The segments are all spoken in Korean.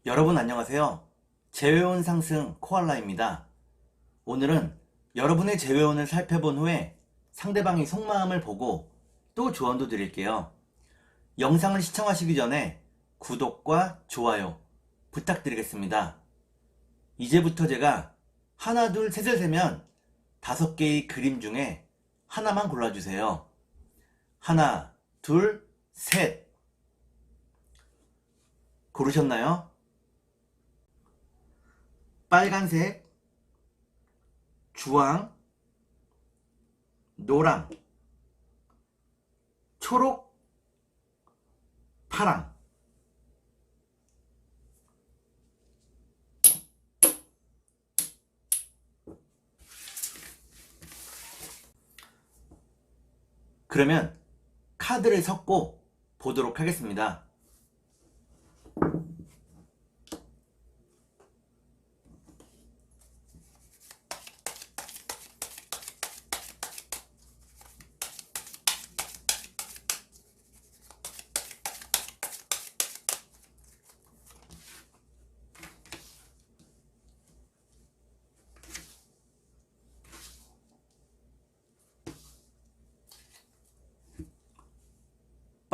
여러분 안녕하세요. 재회원 상승 코알라입니다. 오늘은 여러분의 재회원을 살펴본 후에 상대방의 속마음을 보고 또 조언도 드릴게요. 영상을 시청하시기 전에 구독과 좋아요 부탁드리겠습니다. 이제부터 제가 하나 둘 셋을 세면 5개의 그림 중에 하나만 골라주세요. 하나 둘 셋. 고르셨나요? 빨간색, 주황, 노랑, 초록, 파랑. 그러면 카드를 섞고 보도록 하겠습니다.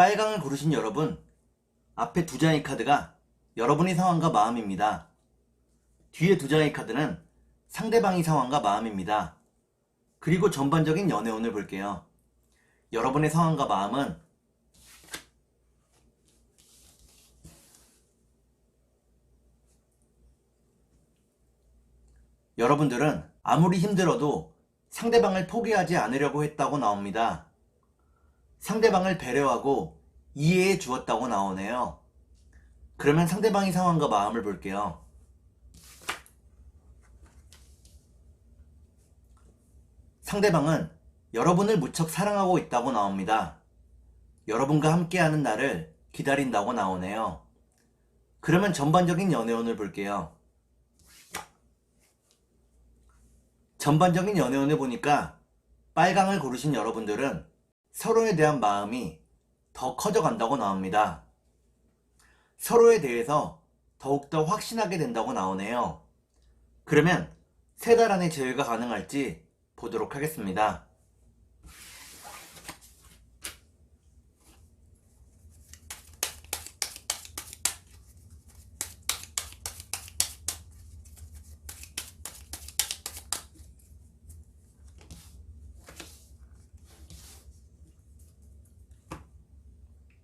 빨강을 고르신 여러분, 앞에 2장의 카드가 여러분의 상황과 마음입니다. 뒤에 2장의 카드는 상대방의 상황과 마음입니다. 그리고 전반적인 연애운을 볼게요. 여러분의 상황과 마음은 여러분들은 아무리 힘들어도 상대방을 포기하지 않으려고 했다고 나옵니다. 상대방을 배려하고 이해해 주었다고 나오네요. 그러면 상대방의 상황과 마음을 볼게요. 상대방은 여러분을 무척 사랑하고 있다고 나옵니다. 여러분과 함께하는 날을 기다린다고 나오네요. 그러면 전반적인 연애운을 볼게요. 전반적인 연애운을 보니까 빨강을 고르신 여러분들은 서로에 대한 마음이 더 커져간다고 나옵니다. 서로에 대해서 더욱더 확신하게 된다고 나오네요. 그러면 3달 안에 재회가 가능할지 보도록 하겠습니다.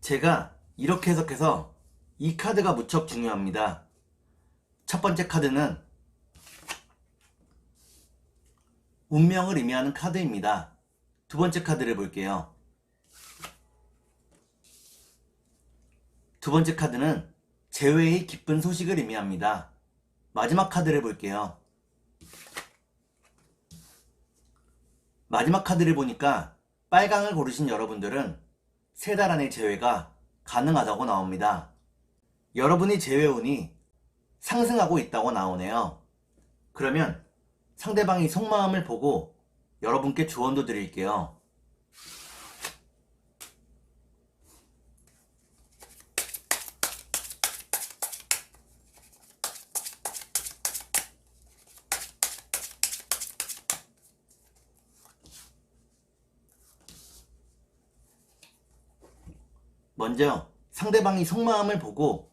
제가 이렇게 해석해서 이 카드가 무척 중요합니다. 첫 번째 카드는 운명을 의미하는 카드입니다. 두 번째 카드를 볼게요. 두 번째 카드는 재회의 기쁜 소식을 의미합니다. 마지막 카드를 볼게요. 마지막 카드를 보니까 빨강을 고르신 여러분들은 3달 안에 재회가 가능하다고 나옵니다. 여러분의 재회운이 상승하고 있다고 나오네요. 그러면 상대방의 속마음을 보고 여러분께 조언도 드릴게요. 먼저 상대방의 속마음을 보고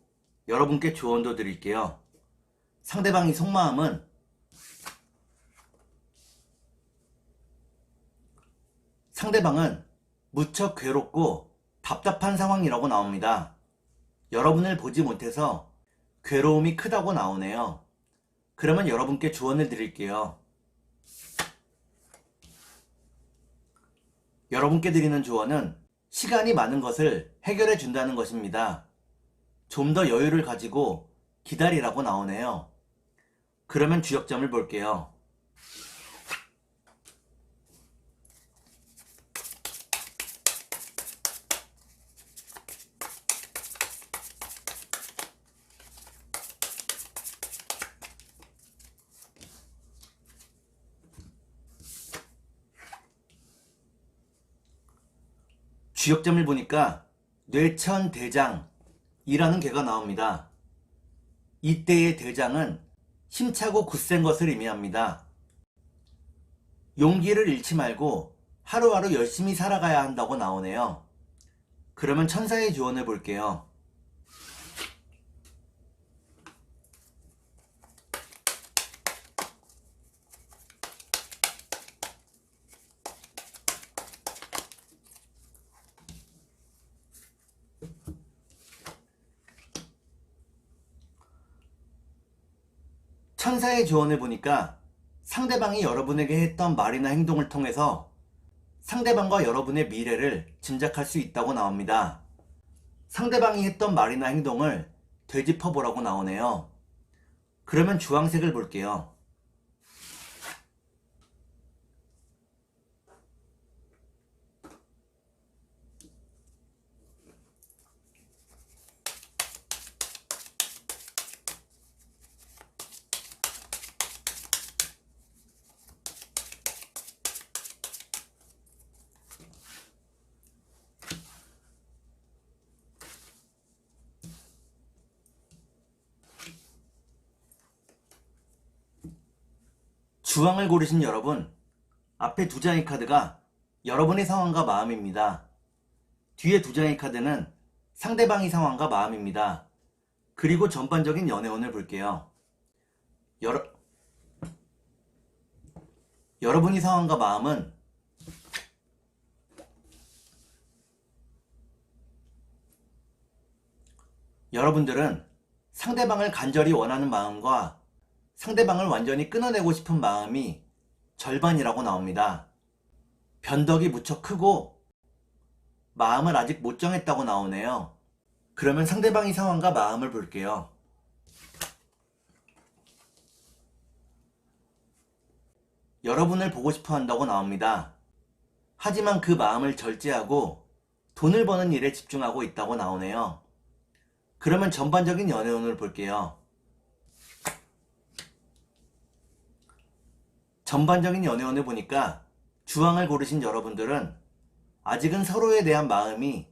여러분께 조언도 드릴게요. 상대방의 속마음은 상대방은 무척 괴롭고 답답한 상황이라고 나옵니다. 여러분을 보지 못해서 괴로움이 크다고 나오네요. 그러면 여러분께 조언을 드릴게요. 여러분께 드리는 조언은 시간이 많은 것을 해결해 준다는 것입니다. 좀 더 여유를 가지고 기다리라고 나오네요. 그러면 주역점을 볼게요. 주역점을 보니까 뇌천대장이라는 개가 나옵니다. 이때의 대장은 힘차고 굳센 것을 의미합니다. 용기를 잃지 말고 하루하루 열심히 살아가야 한다고 나오네요. 그러면 천사의 조언을 볼게요. 천사의 조언을 보니까 상대방이 여러분에게 했던 말이나 행동을 통해서 상대방과 여러분의 미래를 짐작할 수 있다고 나옵니다. 상대방이 했던 말이나 행동을 되짚어 보라고 나오네요. 그러면 주황색을 볼게요. 주황을 고르신 여러분, 앞에 두 장의 카드가 여러분의 상황과 마음입니다. 뒤에 두 장의 카드는 상대방의 상황과 마음입니다. 그리고 전반적인 연애운을 볼게요. 여러분의 상황과 마음은 여러분들은 상대방을 간절히 원하는 마음과 상대방을 완전히 끊어내고 싶은 마음이 절반이라고 나옵니다. 변덕이 무척 크고 마음을 아직 못 정했다고 나오네요. 그러면 상대방의 상황과 마음을 볼게요. 여러분을 보고 싶어 한다고 나옵니다. 하지만 그 마음을 절제하고 돈을 버는 일에 집중하고 있다고 나오네요. 그러면 전반적인 연애운을 볼게요. 전반적인 연애운을 보니까 주황을 고르신 여러분들은 아직은 서로에 대한 마음이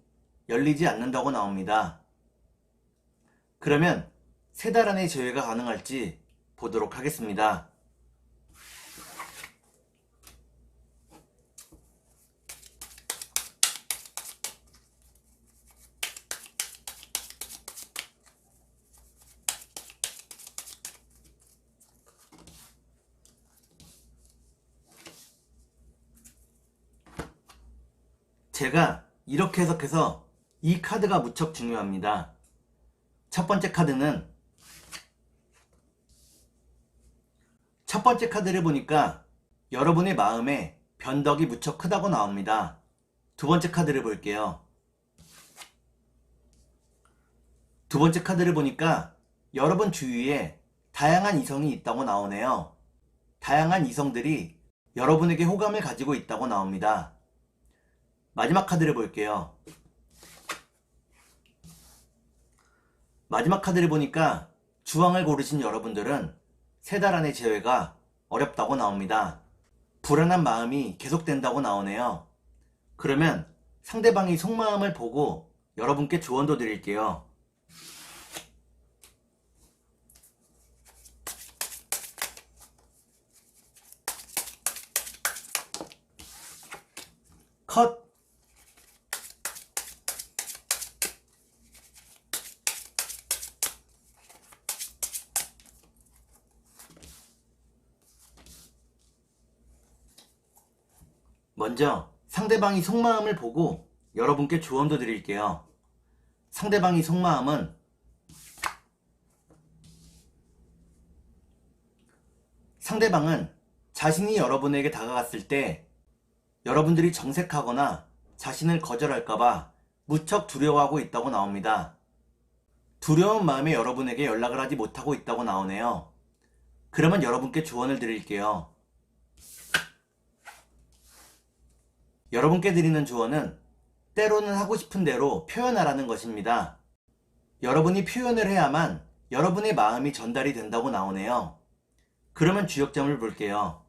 열리지 않는다고 나옵니다. 그러면 3달 안에 재회가 가능할지 보도록 하겠습니다. 제가 이렇게 해석해서 이 카드가 무척 중요합니다. 첫 번째 카드를 보니까 여러분의 마음에 변덕이 무척 크다고 나옵니다. 두 번째 카드를 볼게요. 두 번째 카드를 보니까 여러분 주위에 다양한 이성이 있다고 나오네요. 다양한 이성들이 여러분에게 호감을 가지고 있다고 나옵니다. 마지막 카드를 볼게요. 마지막 카드를 보니까 주황을 고르신 여러분들은 3달 안의 재회가 어렵다고 나옵니다. 불안한 마음이 계속된다고 나오네요. 그러면 상대방이 속마음을 보고 여러분께 조언도 드릴게요. 컷! 먼저 상대방이 속마음을 보고 여러분께 조언도 드릴게요. 상대방이 속마음은 상대방은 자신이 여러분에게 다가갔을 때 여러분들이 정색하거나 자신을 거절할까봐 무척 두려워하고 있다고 나옵니다. 두려운 마음에 여러분에게 연락을 하지 못하고 있다고 나오네요. 그러면 여러분께 조언을 드릴게요. 여러분께 드리는 조언은 때로는 하고 싶은 대로 표현하라는 것입니다. 여러분이 표현을 해야만 여러분의 마음이 전달이 된다고 나오네요. 그러면 주역점을 볼게요.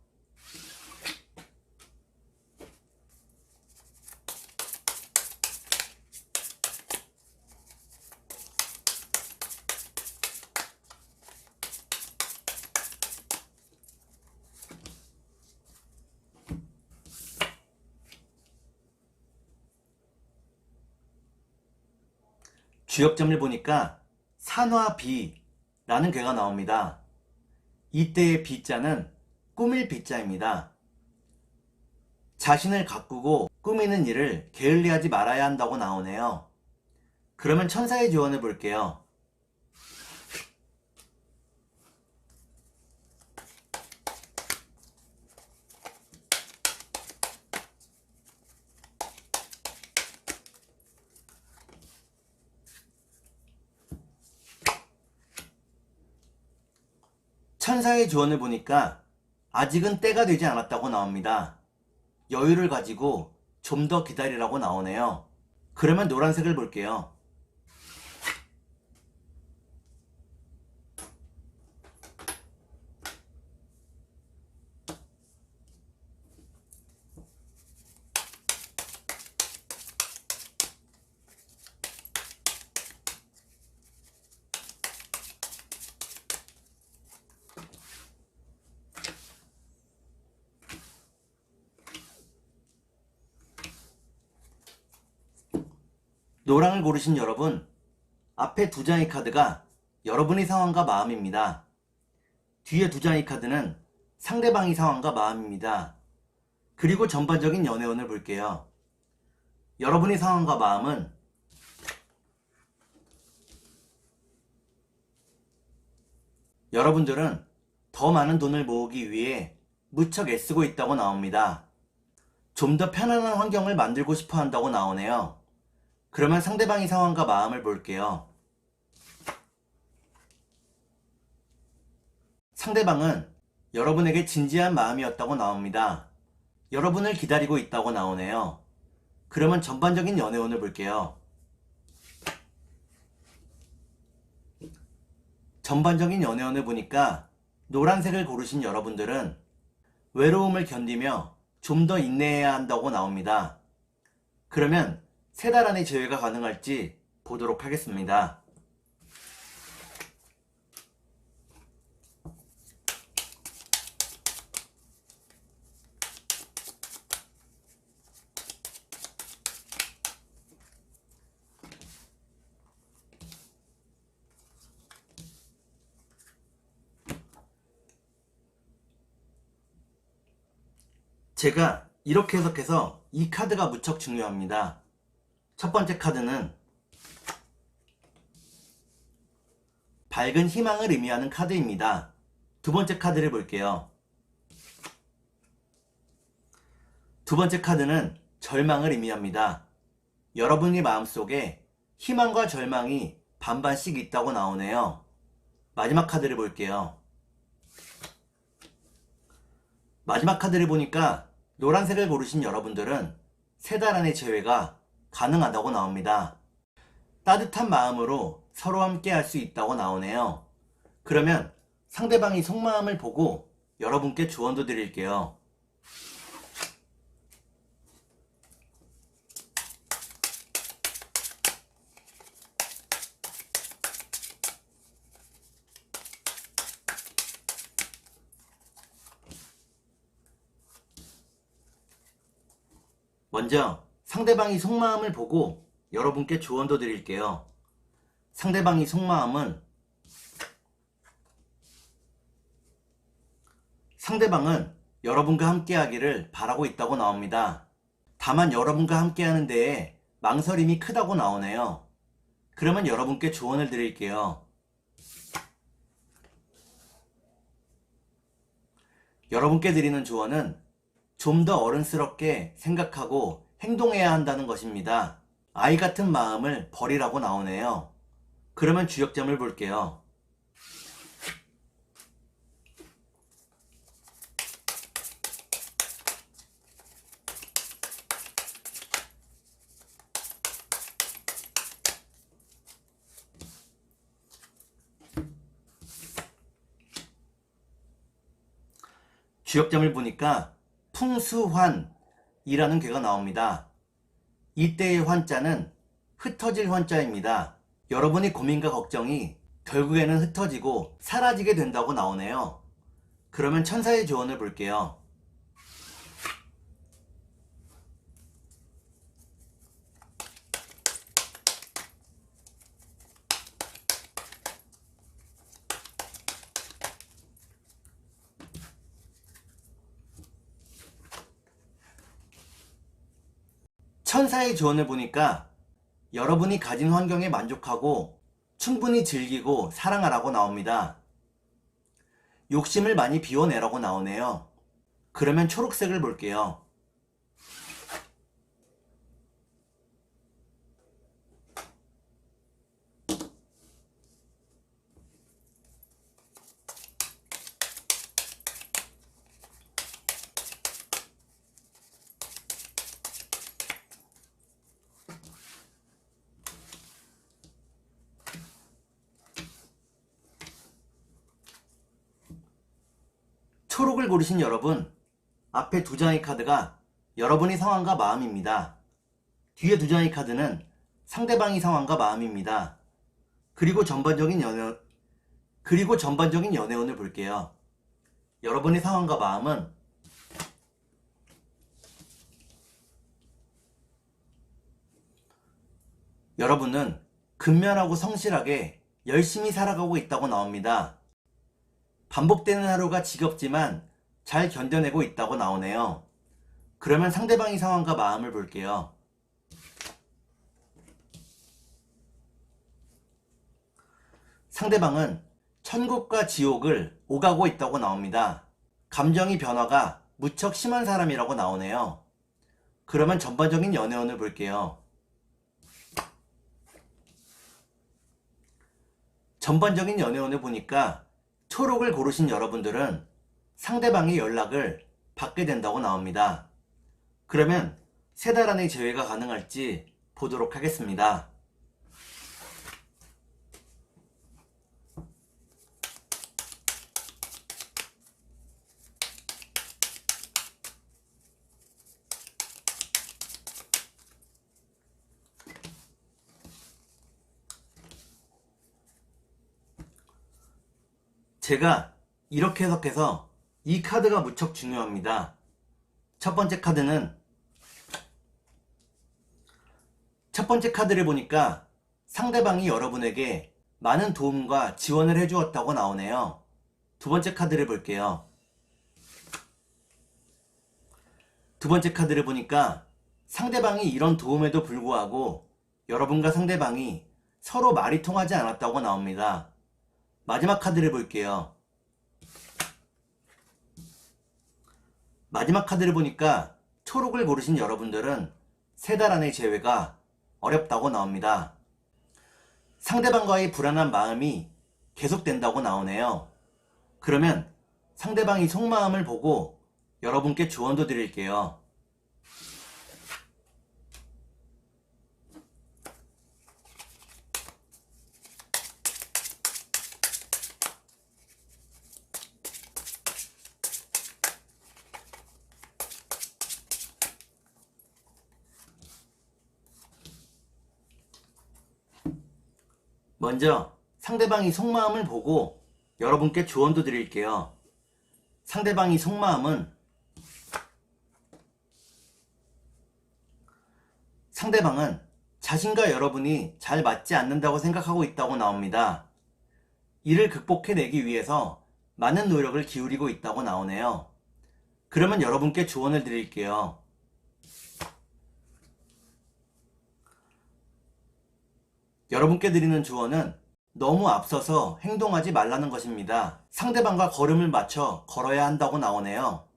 주역점을 보니까 산화비라는 괴가 나옵니다. 이때의 비자는 꾸밀 비자입니다. 자신을 가꾸고 꾸미는 일을 게을리하지 말아야 한다고 나오네요. 그러면 천사의 조언을 볼게요. 천사의 조언을 보니까 아직은 때가 되지 않았다고 나옵니다. 여유를 가지고 좀 더 기다리라고 나오네요. 그러면 노란색을 볼게요. 노랑을 고르신 여러분, 앞에 두 장의 카드가 여러분의 상황과 마음입니다. 뒤에 두 장의 카드는 상대방의 상황과 마음입니다. 그리고 전반적인 연애운을 볼게요. 여러분의 상황과 마음은 여러분들은 더 많은 돈을 모으기 위해 무척 애쓰고 있다고 나옵니다. 좀 더 편안한 환경을 만들고 싶어 한다고 나오네요. 그러면 상대방의 상황과 마음을 볼게요. 상대방은 여러분에게 진지한 마음이었다고 나옵니다. 여러분을 기다리고 있다고 나오네요. 그러면 전반적인 연애운을 볼게요. 전반적인 연애운을 보니까 노란색을 고르신 여러분들은 외로움을 견디며 좀 더 인내해야 한다고 나옵니다. 그러면 3달 안에 제외가 가능할지 보도록 하겠습니다. 제가 이렇게 해석해서 이 카드가 무척 중요합니다. 첫 번째 카드는 밝은 희망을 의미하는 카드입니다. 두 번째 카드를 볼게요. 두 번째 카드는 절망을 의미합니다. 여러분의 마음속에 희망과 절망이 반반씩 있다고 나오네요. 마지막 카드를 볼게요. 마지막 카드를 보니까 노란색을 고르신 여러분들은 3달 안의 재회가 가능하다고 나옵니다. 따뜻한 마음으로 서로 함께 할 수 있다고 나오네요. 그러면 상대방이 속마음을 보고 여러분께 조언도 드릴게요. 먼저 상대방이 속마음을 보고 여러분께 조언도 드릴게요. 상대방이 상대방은 여러분과 함께 하기를 바라고 있다고 나옵니다. 다만 여러분과 함께 하는 데에 망설임이 크다고 나오네요. 그러면 여러분께 조언을 드릴게요. 여러분께 드리는 조언은 좀 더 어른스럽게 생각하고 행동해야 한다는 것입니다. 아이 같은 마음을 버리라고 나오네요. 그러면 주역점을 볼게요. 주역점을 보니까 풍수환이라는 괴가 나옵니다. 이때의 환자는 흩어질 환자입니다. 여러분의 고민과 걱정이 결국에는 흩어지고 사라지게 된다고 나오네요. 그러면 천사의 조언을 볼게요. 천사의 조언을 보니까 여러분이 가진 환경에 만족하고 충분히 즐기고 사랑하라고 나옵니다. 욕심을 많이 비워내라고 나오네요. 그러면 초록색을 볼게요. 초록을 고르신 여러분, 앞에 두 장의 카드가 여러분의 상황과 마음입니다. 뒤에 두 장의 카드는 상대방의 상황과 마음입니다. 그리고 전반적인 연애운을 볼게요. 여러분의 상황과 마음은 여러분은 근면하고 성실하게 열심히 살아가고 있다고 나옵니다. 반복되는 하루가 지겹지만 잘 견뎌내고 있다고 나오네요. 그러면 상대방의 상황과 마음을 볼게요. 상대방은 천국과 지옥을 오가고 있다고 나옵니다. 감정의 변화가 무척 심한 사람이라고 나오네요. 그러면 전반적인 연애운을 볼게요. 전반적인 연애운을 보니까 초록을 고르신 여러분들은 상대방의 연락을 받게 된다고 나옵니다. 그러면 3달 안에 재회가 가능할지 보도록 하겠습니다. 제가 이렇게 해석해서 이 카드가 무척 중요합니다. 첫 번째 카드를 보니까 상대방이 여러분에게 많은 도움과 지원을 해주었다고 나오네요. 두 번째 카드를 볼게요. 두 번째 카드를 보니까 상대방이 이런 도움에도 불구하고 여러분과 상대방이 서로 말이 통하지 않았다고 나옵니다. 마지막 카드를 볼게요. 마지막 카드를 보니까 초록을 고르신 여러분들은 3달 안의 재회가 어렵다고 나옵니다. 상대방과의 불안한 마음이 계속된다고 나오네요. 그러면 상대방이 속마음을 보고 여러분께 조언도 드릴게요. 먼저 상대방이 속마음을 보고 여러분께 조언도 드릴게요. 상대방이 속마음은 상대방은 자신과 여러분이 잘 맞지 않는다고 생각하고 있다고 나옵니다. 이를 극복해내기 위해서 많은 노력을 기울이고 있다고 나오네요. 그러면 여러분께 조언을 드릴게요. 여러분께 드리는 조언은 너무 앞서서 행동하지 말라는 것입니다. 상대방과 걸음을 맞춰 걸어야 한다고 나오네요.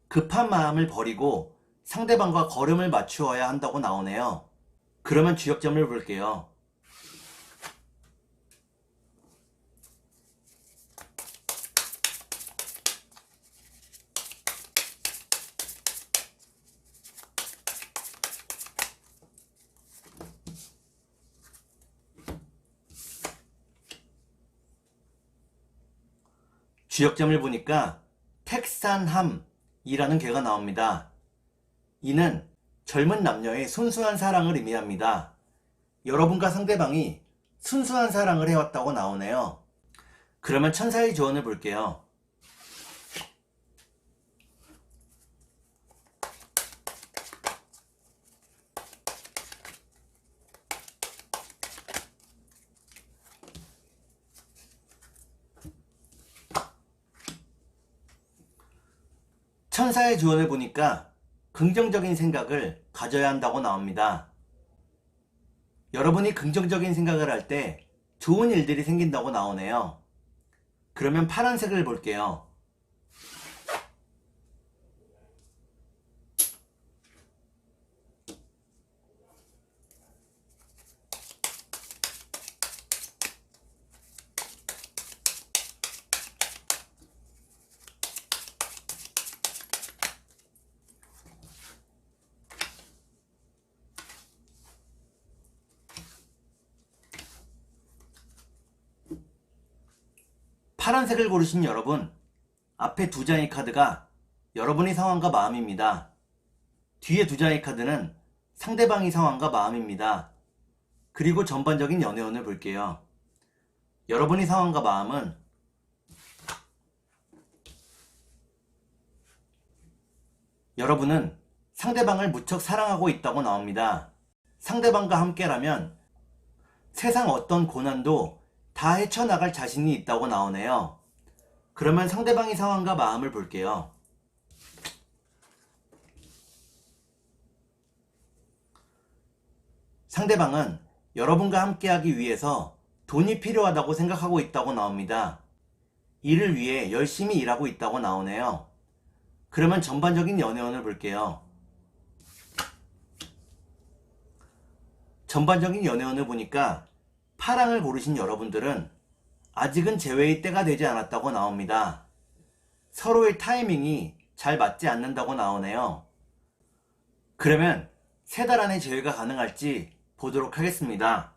급한 마음을 버리고 상대방과 걸음을 맞추어야 한다고 나오네요. 그러면 주역점을 볼게요. 주역점을 보니까 택산함이라는 개가 나옵니다. 이는 젊은 남녀의 순수한 사랑을 의미합니다. 여러분과 상대방이 순수한 사랑을 해왔다고 나오네요. 그러면 천사의 조언을 볼게요. 천사의 조언을 보니까 긍정적인 생각을 가져야 한다고 나옵니다. 여러분이 긍정적인 생각을 할 때 좋은 일들이 생긴다고 나오네요. 그러면 파란색을 볼게요. 파란색을 고르신 여러분, 앞에 두 장의 카드가 여러분의 상황과 마음입니다. 뒤에 두 장의 카드는 상대방의 상황과 마음입니다. 그리고 전반적인 연애운을 볼게요. 여러분의 상황과 마음은 여러분은 상대방을 무척 사랑하고 있다고 나옵니다. 상대방과 함께라면 세상 어떤 고난도 다 헤쳐나갈 자신이 있다고 나오네요. 그러면 상대방의 상황과 마음을 볼게요. 상대방은 여러분과 함께하기 위해서 돈이 필요하다고 생각하고 있다고 나옵니다. 이를 위해 열심히 일하고 있다고 나오네요. 그러면 전반적인 연애운을 볼게요. 전반적인 연애운을 보니까 파랑을 고르신 여러분들은 아직은 재회의 때가 되지 않았다고 나옵니다. 서로의 타이밍이 잘 맞지 않는다고 나오네요. 그러면 3달 안에 재회가 가능할지 보도록 하겠습니다.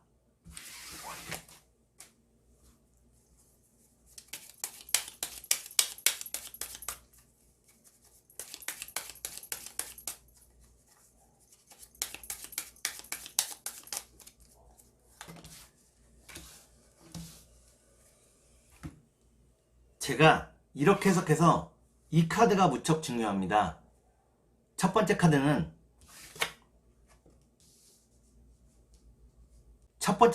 제가 이렇게 해석해서 이 카드가 무척 중요합니다. 첫 번째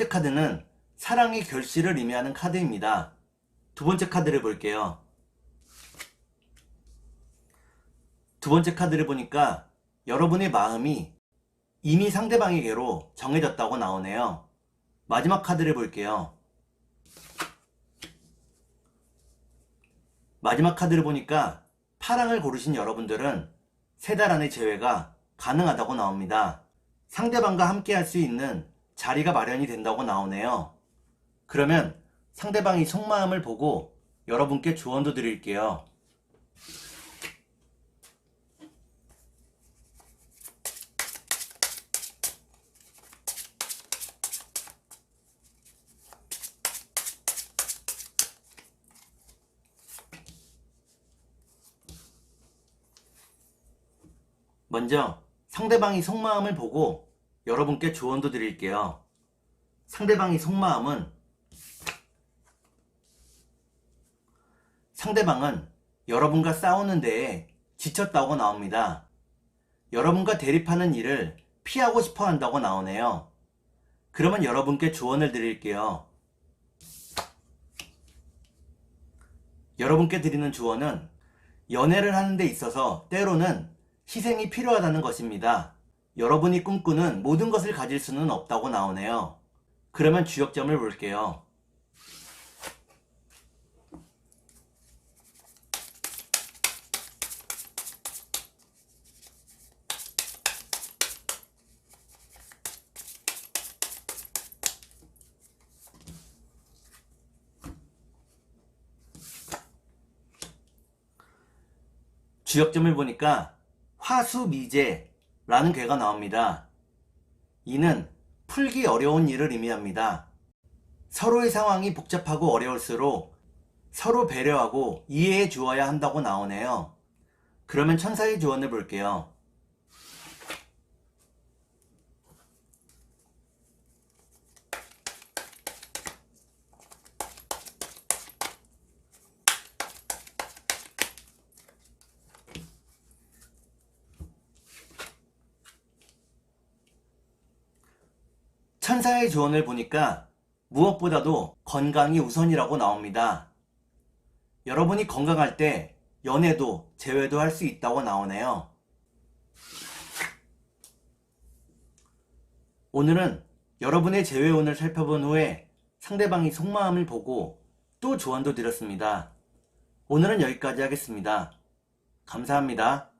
카드는 사랑의 결실을 의미하는 카드입니다. 두 번째 카드를 볼게요. 두 번째 카드를 보니까 여러분의 마음이 이미 상대방에게로 정해졌다고 나오네요. 마지막 카드를 볼게요. 마지막 카드를 보니까 파랑을 고르신 여러분들은 3달 안에 재회가 가능하다고 나옵니다. 상대방과 함께 할 수 있는 자리가 마련이 된다고 나오네요. 그러면 상대방의 속마음을 보고 여러분께 조언도 드릴게요. 먼저 상대방의 속마음을 보고 여러분께 조언도 드릴게요. 상대방의 속마음은 상대방은 여러분과 싸우는 데에 지쳤다고 나옵니다. 여러분과 대립하는 일을 피하고 싶어 한다고 나오네요. 그러면 여러분께 조언을 드릴게요. 여러분께 드리는 조언은 연애를 하는 데 있어서 때로는 희생이 필요하다는 것입니다. 여러분이 꿈꾸는 모든 것을 가질 수는 없다고 나오네요. 그러면 주역점을 볼게요. 주역점을 보니까 화수미제라는 괴가 나옵니다. 이는 풀기 어려운 일을 의미합니다. 서로의 상황이 복잡하고 어려울수록 서로 배려하고 이해해 주어야 한다고 나오네요. 그러면 천사의 조언을 볼게요. 천사의 조언을 보니까 무엇보다도 건강이 우선이라고 나옵니다. 여러분이 건강할 때 연애도 재회도 할 수 있다고 나오네요. 오늘은 여러분의 재회원을 살펴본 후에 상대방이 속마음을 보고 또 조언도 드렸습니다. 오늘은 여기까지 하겠습니다. 감사합니다.